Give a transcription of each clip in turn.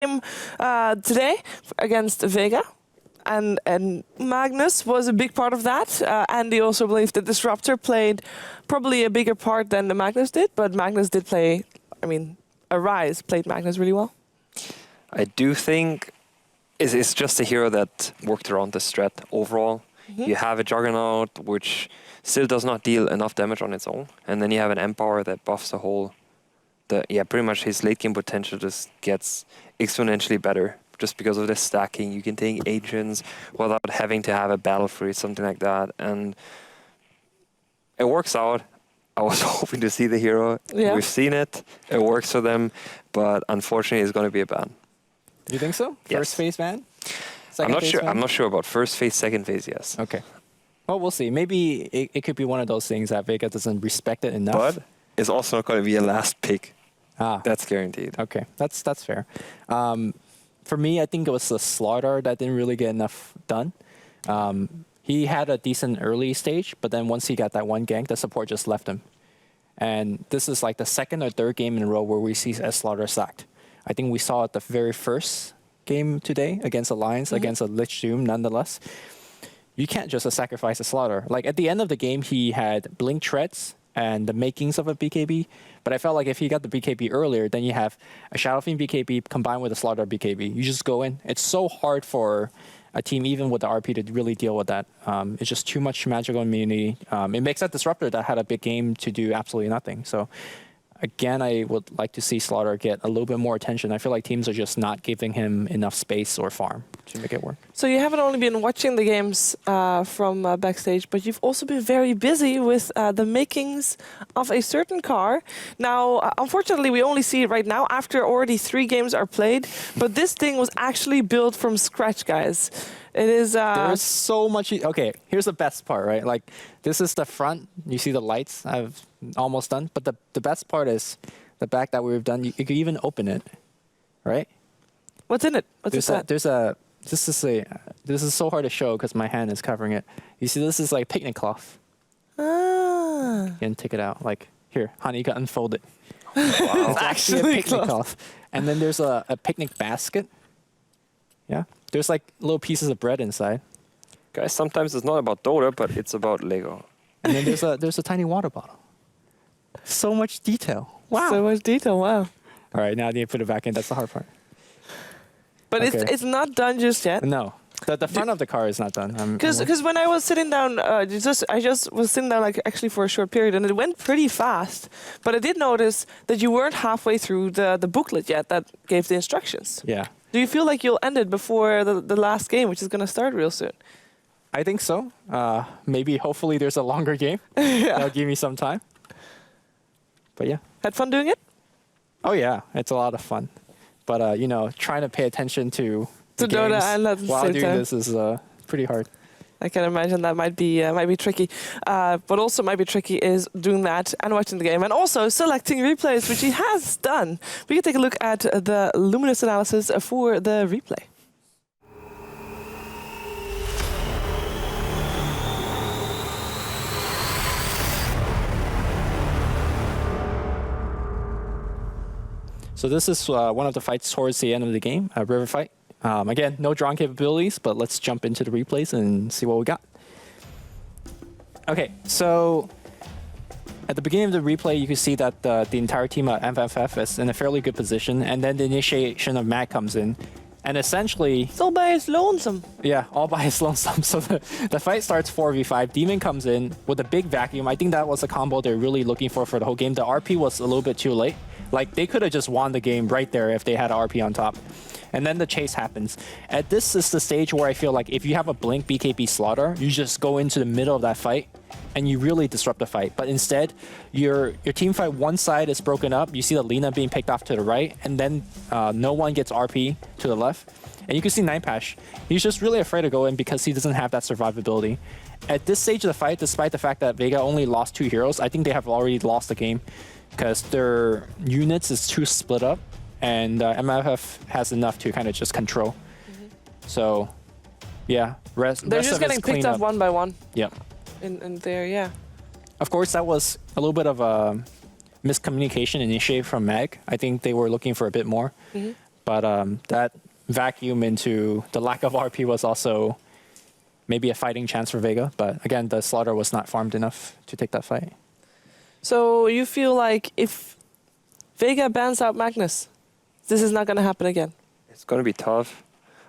game today against Vega. And Magnus was a big part of that. Andy also believed that Disruptor played probably a bigger part than the Magnus did, but Magnus did play, Arise played Magnus really well. I do think it's just a hero that worked around the strat overall. You have a Juggernaut, which still does not deal enough damage on its own. And then you have an Empower that buffs the whole... pretty much his late game potential just gets exponentially better. Just because of the stacking, you can take agents without having to have a battle for it, something like that. And it works out. I was hoping to see the hero. Yeah. We've seen it. It works for them. But unfortunately, it's going to be a ban. You think so? Yes. First phase ban? I'm not sure. I'm not sure about first phase, second phase, yes. Okay. Well, we'll see. Maybe it could be one of those things that Vega doesn't respect it enough. But it's also not going to be a last pick. That's guaranteed. Okay, that's fair. For me, I think it was the Slaughter that didn't really get enough done. He had a decent early stage, but then once he got that one gank, the support just left him. And this is like the second or third game in a row where we see a Slaughter sacked. I think we saw it the very first game today against Alliance, against a Lich Doom nonetheless. You can't just sacrifice a Slaughter. Like at the end of the game, he had Blink Treads and the makings of a BKB. But I felt like if he got the BKB earlier, then you have a Shadow Fiend BKB combined with a Slaughter BKB. You just go in. It's so hard for a team, even with the RP, to really deal with that. It's just too much magical immunity. It makes that Disruptor that had a big game to do absolutely nothing. So again, I would like to see Slaughter get a little bit more attention. I feel like teams are just not giving him enough space or farm to make it work. So you haven't only been watching the games from backstage, but you've also been very busy with the makings of a certain car. Now, unfortunately, we only see it right now after already 3 games are played, but this thing was actually built from scratch, guys. It is... There's so much... Okay, here's the best part, right? Like, this is the front. You see the lights I've almost done. But the best part is the back that we've done. You could even open it, right? What's in it? What's that? This is so hard to show because my hand is covering it. You see, this is like picnic cloth. You can take it out. Like, here, honey, you can unfold it. Wow. It's actually a picnic cloth. And then there's a picnic basket. Yeah. There's like little pieces of bread inside. Guys, sometimes it's not about Dota, but it's about Lego. And then there's a tiny water bottle. So much detail. Wow. So much detail, wow. All right, now I need to put it back in. That's the hard part. But okay. It's not done just yet. No. The front of the car is not done. Because when I was sitting down, I just was sitting down like actually for a short period, and it went pretty fast. But I did notice that you weren't halfway through the booklet yet that gave the instructions. Yeah. Do you feel like you'll end it before the last game, which is going to start real soon? I think so. Maybe, hopefully, there's a longer game. That'll give me some time. But yeah. Had fun doing it? Oh yeah, it's a lot of fun. But you know, trying to pay attention to Dota and at the while same doing time. this is pretty hard. I can imagine that might be tricky. But also might be tricky is doing that and watching the game and also selecting replays, which he has done. We can take a look at the Luminous analysis for the replay. So this is one of the fights towards the end of the game, a river fight. Again, no drawing capabilities, but let's jump into the replays and see what we got. Okay, so at the beginning of the replay, you can see that the entire team at MFF is in a fairly good position, and then the initiation of Matt comes in. And essentially... It's all by his lonesome. Yeah, all by his lonesome. So the fight starts 4v5. Demon comes in with a big vacuum. I think that was a combo they're really looking for the whole game. The RP was a little bit too late. Like, they could have just won the game right there if they had RP on top. And then the chase happens. And this is the stage where I feel like if you have a Blink BKB Slaughter, you just go into the middle of that fight and you really disrupt the fight. But instead, your team fight, one side is broken up. You see the Lina being picked off to the right, and then no one gets RP to the left. And you can see Ninepash. He's just really afraid to go in because he doesn't have that survivability. At this stage of the fight, despite the fact that Vega only lost 2 heroes, I think they have already lost the game because their units is too split up, and MFF has enough to kind of just control. So, yeah, they're just getting picked up one by one. Yep. In there, yeah. Of course, that was a little bit of a miscommunication initiated from Mag. I think they were looking for a bit more. But that vacuum into the lack of RP was also maybe a fighting chance for Vega. But again, the Slaughter was not farmed enough to take that fight. So you feel like if Vega bans out Magnus, this is not going to happen again? It's going to be tough.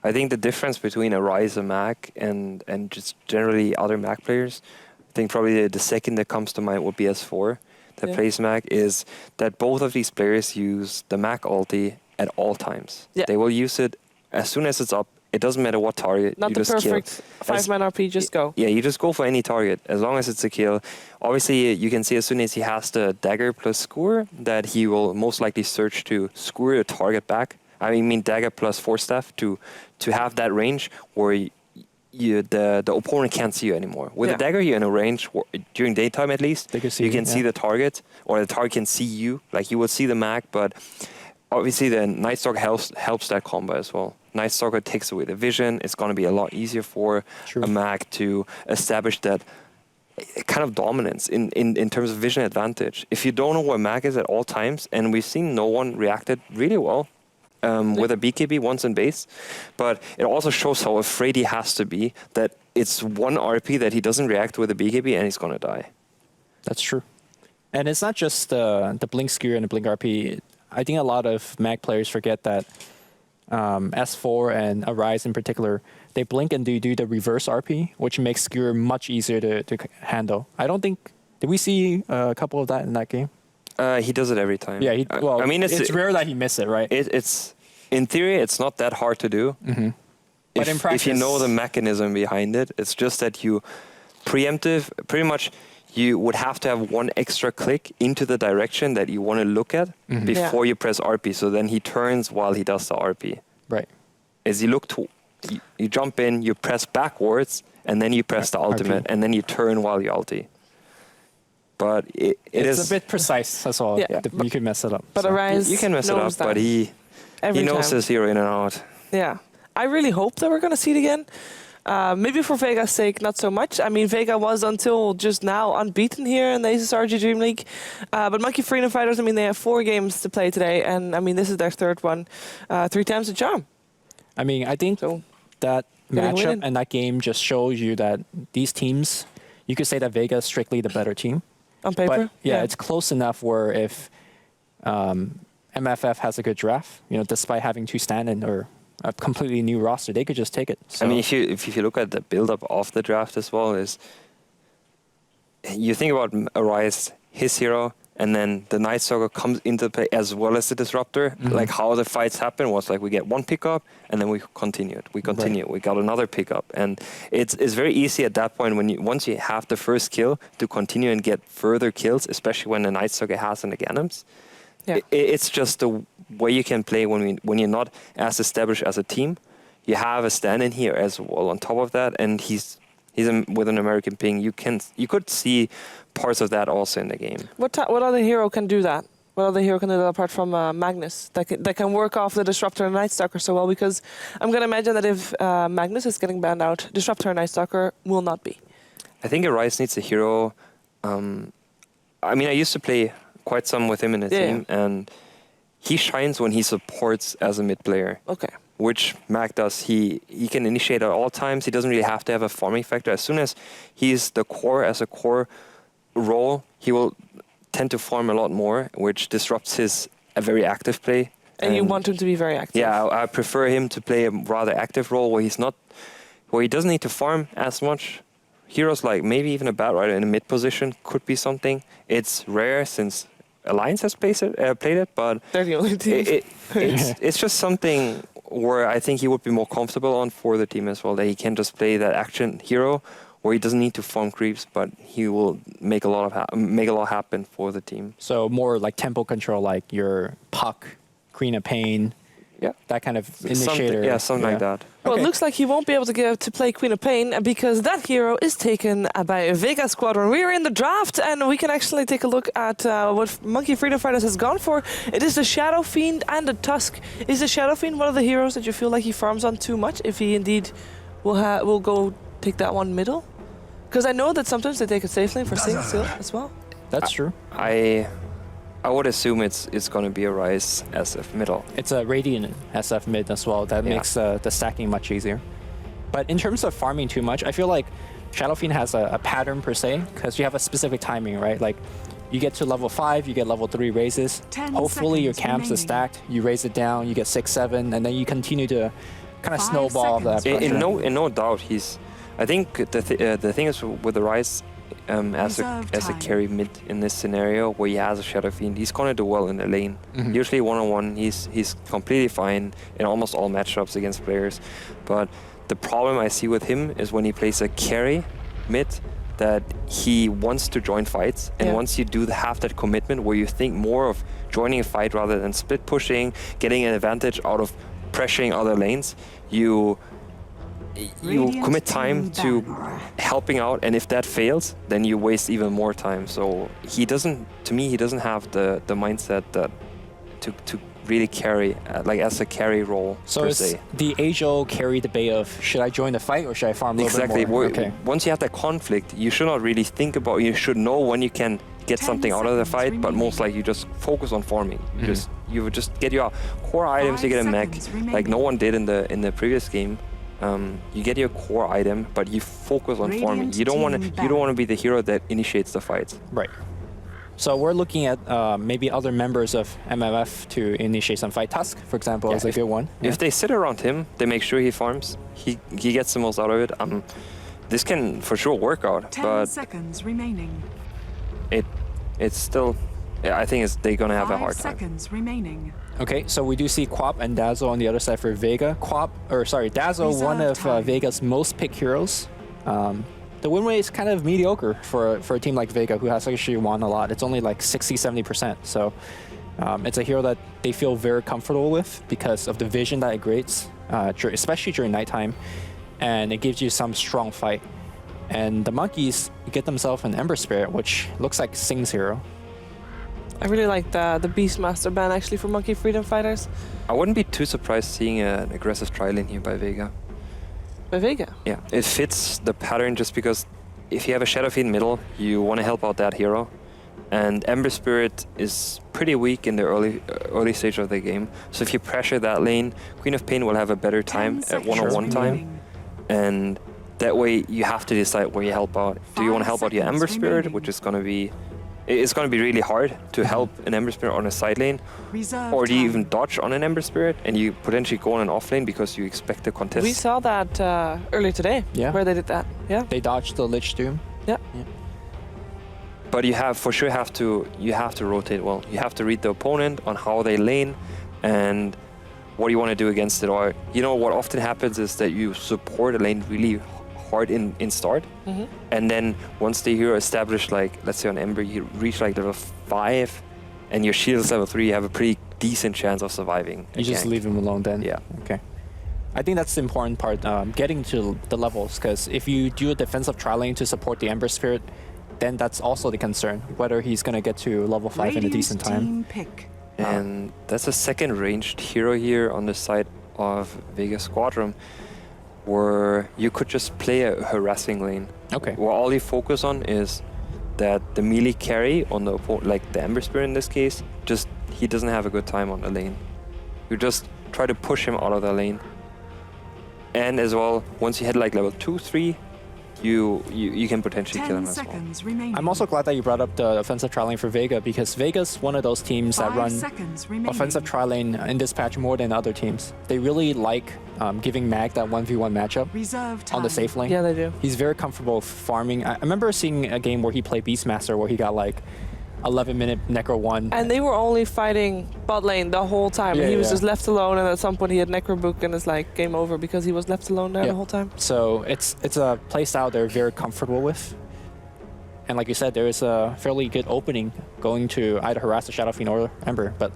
I think the difference between a Ryza Mac and just generally other Mac players, I think probably the second that comes to mind would be S4 that plays Mac, is that both of these players use the Mac ulti at all times. Yeah. They will use it as soon as it's up. It doesn't matter what target. Not you the just perfect kill. 5-man RP, just go. Yeah, you just go for any target as long as it's a kill. Obviously, you can see as soon as he has the dagger plus skewer that he will most likely search to skewer the target back. I mean dagger plus force staff to have that range where the opponent can't see you anymore. With a dagger, you're in a range during daytime at least. They can see you can see the target, or the target can see you. Like you will see the Mac, but obviously the Night Stalker helps that combo as well. Night Stalker takes away the vision. It's going to be a lot easier for a Mac to establish that kind of dominance in terms of vision advantage. If you don't know where Mac is at all times, and we've seen no one reacted really well with a BKB once in base, but it also shows how afraid he has to be that it's one RP that he doesn't react with a BKB and he's going to die. That's true. And it's not just the Blink Skewer and the Blink RP. I think a lot of Mag players forget that S4 and Arise in particular, they blink and do the reverse RP, which makes Skewer much easier to handle. I don't think... Did we see a couple of that in that game? He does it every time. Yeah, well, I mean, it's rare that he misses it, right? It's in theory, it's not that hard to do. Mm-hmm. But in practice, if you know the mechanism behind it, it's just that you pretty much you would have to have one extra click into the direction that you want to look at before you press RP. So then he turns while he does the RP. Right. As you look to, you jump in, you press backwards, and then you press the ultimate, and then you turn while you ulti. But it's a bit precise. That's all. Yeah. You can mess it up. But Arise you can mess it up, that. but he knows his hero in and out. Yeah. I really hope that we're going to see it again. Maybe for Vega's sake, not so much. I mean, Vega was until just now unbeaten here in the SSRG Dream League. But Monkey Freedom Fighters, I mean, they have 4 games to play today. And, I mean, this is their 3rd one. 3 times the charm. I mean, I think that matchup and that game just shows you that these teams, you could say that Vega is strictly the better team. On paper? But, yeah, it's close enough where if MFF has a good draft, despite having to stand in or a completely new roster, they could just take it. So. I mean, if you look at the build-up of the draft as well, is you think about Arise, his hero, and then the Night Stalker comes into play as well as the Disruptor. Like how the fights happen was like we get one pickup and then we continue. We got another pickup, and it's very easy at that point once you have the first kill to continue and get further kills, especially when the Night Stalker has an Aghanim's. Yeah. It's just the way you can play when you're not as established as a team. You have a stand-in here as well on top of that, and he's with an American ping. You could see parts of that also in the game. What other hero can do that? What other hero can do that apart from Magnus? That can work off the Disruptor and Night Stalker so well? Because I'm going to imagine that if Magnus is getting banned out, Disruptor and Night Stalker will not be. I think Arise needs a hero. I mean, I used to play quite some with him in the team, and he shines when he supports as a mid player. Okay. Which Mac does. He can initiate at all times. He doesn't really have to have a farming factor. As soon as he's the core as a core role, he will tend to farm a lot more, which disrupts his a very active play. And you want him to be very active. Yeah, I prefer him to play a rather active role where he doesn't need to farm as much. Heroes like maybe even a Batrider in a mid position could be something. It's rare since Alliance has played it, but they're the only team. It's just something where I think he would be more comfortable on for the team as well, that he can just play that action hero where he doesn't need to farm creeps, but he will make a lot happen for the team. So more like tempo control, like your Puck, Queen of Pain, that kind of initiator. Something like that. Well, it looks like he won't be able to get to play Queen of Pain because that hero is taken by a Vega squadron. We are in the draft, and we can actually take a look at what Monkey Freedom Fighters has gone for. It is the Shadow Fiend and the Tusk. Is the Shadow Fiend one of the heroes that you feel like he farms on too much if he indeed will go take that one middle? Because I know that sometimes they take a safe lane for single still as well. That's true. I would assume it's going to be a Rise SF middle. It's a Radiant SF mid as well. That Yeah. makes the stacking much easier. But in terms of farming too much, I feel like Shadow Fiend has a pattern per se, because you have a specific timing, right? Like, you get to level 5, you get level 3 raises. 10 Hopefully your seconds camps is remaining. stacked, you raise it down, you get 6, 7, and then you continue to kind of 5 snowball that seconds. pressure. In no doubt, I think the thing is with the Rise as Reserve a time. carry mid in this scenario where he has a Shadow Fiend, he's gonna do well in the lane. Mhm. Usually one-on-one, he's completely fine in almost all matchups against players. But the problem I see with him is when he plays a carry mid, that he wants to join fights, and Yeah. once you do have that commitment where you think more of joining a fight rather than split pushing, getting an advantage out of pressuring other lanes, you Radiant commit time team to banner. helping out, and if that fails, then you waste even more time. So he doesn't have the mindset that to really carry like as a carry role So per it's se. the age-old carry debate of, should I join the fight or should I farm a little Exactly. bit more? Okay. Once you have that conflict, you should not really think about. You should know when you can get 10 something out of the seconds fight, but most remaining. likely you just focus on farming. Mhm. You would just get your core items. You 5 get a mech, seconds like no remaining. one did in the previous game. You get your core item, but you focus on farming. Radiant You don't want team to be the hero that initiates the fights. Right. So we're looking at maybe other members of MFF to initiate some fight. Tusk, for example, Yeah, is a good one. If they sit around him, they make sure he farms. He gets the most out of it. This can for sure work out, 10 but seconds remaining. it's still. I think they're gonna have a 5 hard time. seconds remaining. Okay, so we do see Quap and Dazzle on the other side for Vega. Dazzle, one Reserve of time. Vega's most picked heroes. The win rate is kind of mediocre for a team like Vega, who has actually won a lot. It's only like 60-70%. So it's a hero that they feel very comfortable with because of the vision that it creates, especially during nighttime, and it gives you some strong fight. And the monkeys get themselves an Ember Spirit, which looks like Sing's hero. I really like the Beastmaster ban actually for Monkey Freedom Fighters I wouldn't be too surprised seeing an aggressive trial in here by Vega. by Vega. Yeah, it fits the pattern just because if you have a Shadow Fiend middle, you want to help out that hero. And Ember Spirit is pretty weak in the early stage of the game. So if you pressure that lane, Queen of Pain will have a better 10 time at seconds one-on-one time. remaining. And that way you have to decide where you help out. Do you want to 5 help out your seconds Ember Spirit, remaining. which is going to be... It's going to be really hard to help an Ember Spirit on a side lane, Reserve or do you time. even dodge on an Ember Spirit and you potentially go on an off lane because you expect a contest? We saw that earlier today, Yeah. where they did that. Yeah. They dodged the Lich Doom. But you for sure have to rotate well. You have to read the opponent on how they lane and what you want to do against it. Or what often happens is that you support a lane really hard in start, Mm-hmm. and then once the hero established, like let's say on Ember, you reach like level 5, and your shield is level 3, you have a pretty decent chance of surviving. a You just gank. leave him alone then. Yeah. Okay. I think that's the important part, getting to the levels, because if you do a defensive trialing to support the Ember Spirit, then that's also the concern, whether he's going to get to level 5 in a Radiant decent time. team pick. And that's a second ranged hero here on the side of Vega Squadron, where you could just play a harassing lane. Okay. Where all you focus on is that the melee carry on the like the Ember Spirit in this case, he doesn't have a good time on the lane. You just try to push him out of the lane. And as well, once you hit like level 2, 3, you can potentially kill 10 him as well. seconds remaining. I'm also glad that you brought up the offensive trialing for Vega, because Vega's one of those teams that 5 run seconds remaining. offensive trialing in this patch more than other teams. They really like giving Mag that 1v1 matchup Reserve time. on the safe lane. Yeah, they do. He's very comfortable farming. I remember seeing a game where he played Beastmaster where he got like 11-minute Necro 1. And they were only fighting bot lane the whole time. Yeah, and he was yeah. just left alone, and at some point he had Necrobook, and it's like game over because he was left alone there Yeah. the whole time. So it's a playstyle they're very comfortable with. And like you said, there is a fairly good opening going to either harass the Shadow Fiend or Ember. But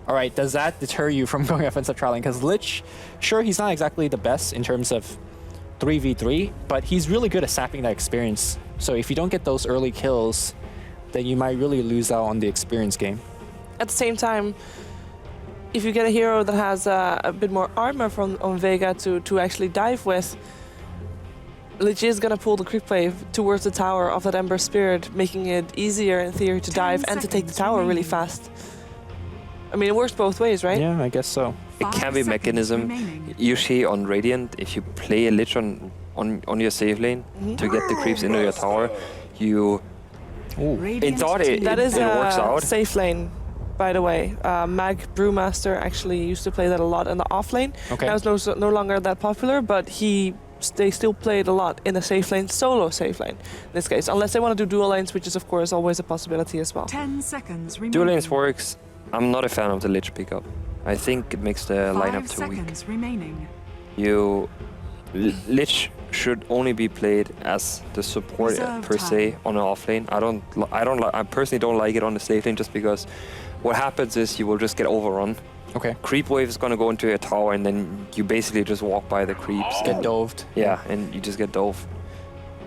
all right, does that deter you from going offensive trialing? Because Lich, sure, he's not exactly the best in terms of 3v3, but he's really good at sapping that experience. So if you don't get those early kills, then you might really lose out on the experience game. At the same time, if you get a hero that has a bit more armor on Vega to actually dive with, Lich is gonna pull the creep wave towards the tower of that Ember Spirit, making it easier in theory to 10 dive and to take the seconds tower really remaining. fast. I mean, it works both ways, right? Yeah, I guess so. It 5 can be seconds mechanism. remaining. Usually on Radiant, if you play a Lich on your safe lane to get the creeps into your tower, you Ooh. Radiant thought it- team That is it works a out. safe lane, by the way. Mag Brewmaster actually used to play that a lot in the off lane. Okay. Now it's no longer that popular, but they still play it a lot in a safe lane, solo safe lane in this case. Unless they want to do dual lanes, which is of course always a possibility as well. 10 seconds remaining. dual lanes works. I'm not a fan of the Lich pickup. I think it makes the 5 lineup too weak. seconds remaining. Lich should only be played as the support Reserve per se on an off lane. I personally don't like it on the safe lane just because what happens is you will just get overrun. Okay. Creep wave is gonna go into your tower and then you basically just walk by the creeps. Get doved. Yeah, and you just get dove.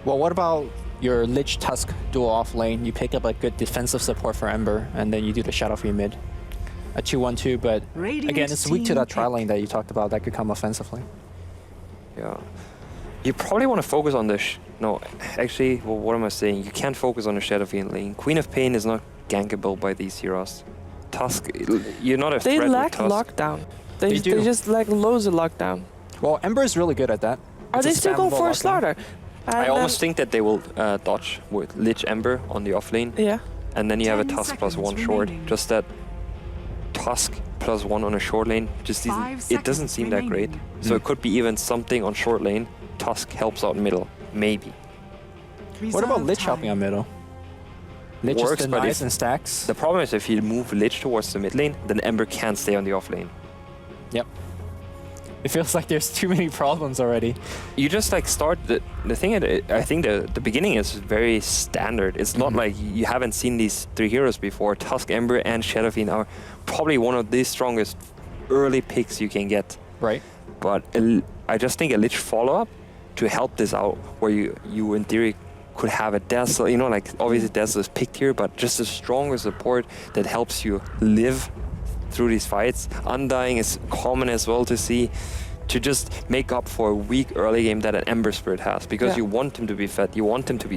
Well, what about your Lich Tusk dual off lane? You pick up a good defensive support for Ember, and then you do the Shadow Fiend mid. A 2-1-2, but Radiant again, it's weak to team that tri pick. lane that you talked about that could come offensively. Yeah. You probably want to focus on the... no, actually, well, what am I saying? You can't focus on the Shadow Fiend lane. Queen of Pain is not gankable by these heroes. Tusk, you're not a They threat lack with Tusk. lockdown. They They do. just lack loads of lockdown. Well, Ember is really good at that. Are It's they a still going spammable for a lockdown. slaughter? I And, almost think that they will dodge with Lich Ember on the off lane, Yeah. and then you have a 10 Tusk plus seconds 1 short. remaining. Just that Tusk plus 1 on a short lane just 5 isn't, it doesn't seconds seem that great. remaining. So it could be even something on short lane. Tusk helps out middle, maybe. What about Reserve Lich time. helping on middle? Lich Works, is but denies if- and stacks. The problem is if you move Lich towards the mid lane, then Ember can't stay on the off lane. Yep. It feels like there's too many problems already. You just like start the thing. I think the beginning is very standard. It's not like you haven't seen these 3 heroes before. Tusk, Ember, and Shadow Fiend are probably one of the strongest early picks you can get. Right. But I just think a Lich follow up to help this out, where you in theory could have a Dazzle. You know, like obviously Dazzle is picked here, but just a stronger support that helps you live through these fights. Undying is common as well to see, to just make up for a weak early game that an Ember Spirit has, because Yeah. you want him to be fed, you want him to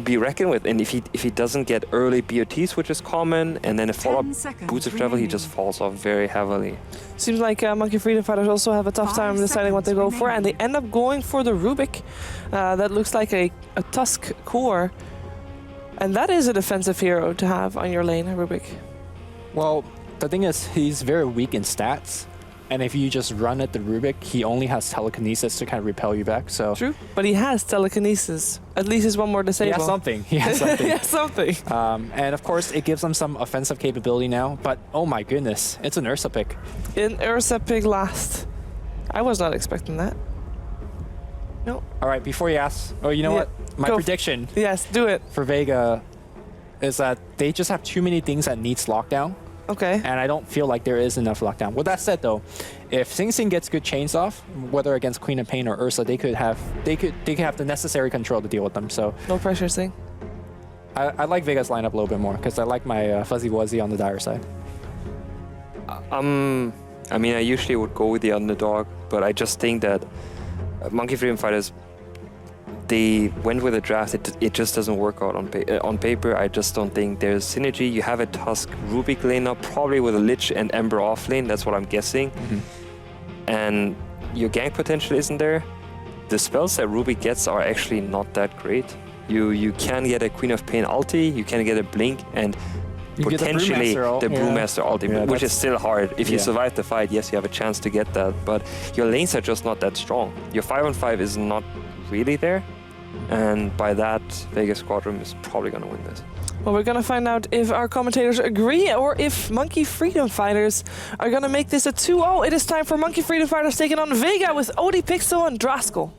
be reckoned with, and if he doesn't get early BOTs, which is common, and then a follow-up 10 seconds boots of travel, he just remaining. falls off very heavily. Seems like Monkey Freedom Fighters also have a tough 5 time deciding what they go seconds for, and they remaining. end up going for the Rubik. That looks like a Tusk core. And that is a defensive hero to have on your lane, Rubik. Well, the thing is, he's very weak in stats. And if you just run at the Rubik, he only has telekinesis to kind of repel you back. So True. But he has telekinesis. At least he's one more he disable. has something. He has something. He has something. And of course, it gives him some offensive capability now. But oh my goodness, it's an Ursa pick. In Ursa pick last. I was not expecting that. No. All right, before you ask, oh, you know Yeah, what? My go. prediction Yes, do it. for Vega is that they just have too many things that needs lockdown. Okay. And I don't feel like there is enough lockdown. With that said, though, if Sing Sing gets good chains off, whether against Queen of Pain or Ursa, they could have the necessary control to deal with them. So No pressure, Sing. I like Vega's lineup a little bit more because I like my Fuzzy Wuzzy on the dire side. I mean, I usually would go with the underdog, but I just think that Monkey Freedom Fighters, they went with a draft. It just doesn't work out on paper. I just don't think there's synergy. You have a Tusk Rubik lane now, probably with a Lich and Ember off lane. That's what I'm guessing. And your gank potential isn't there. The spells that Rubik gets are actually not that great. You can get a Queen of Pain ulti, you can get a blink, and You get the potentially Brewmaster ult, the yeah. Brewmaster ulti, Yeah, which is that's- still hard. If you yeah. survive the fight, yes, you have a chance to get that, but your lanes are just not that strong. Your 5-on-5 is not really there, and by that, Vega Squadron is probably going to win this. Well, we're gonna find out if our commentators agree or if Monkey Freedom Fighters are gonna make this a 2-0. It is time for Monkey Freedom Fighters taking on Vega with Odie Pixel and Draskell.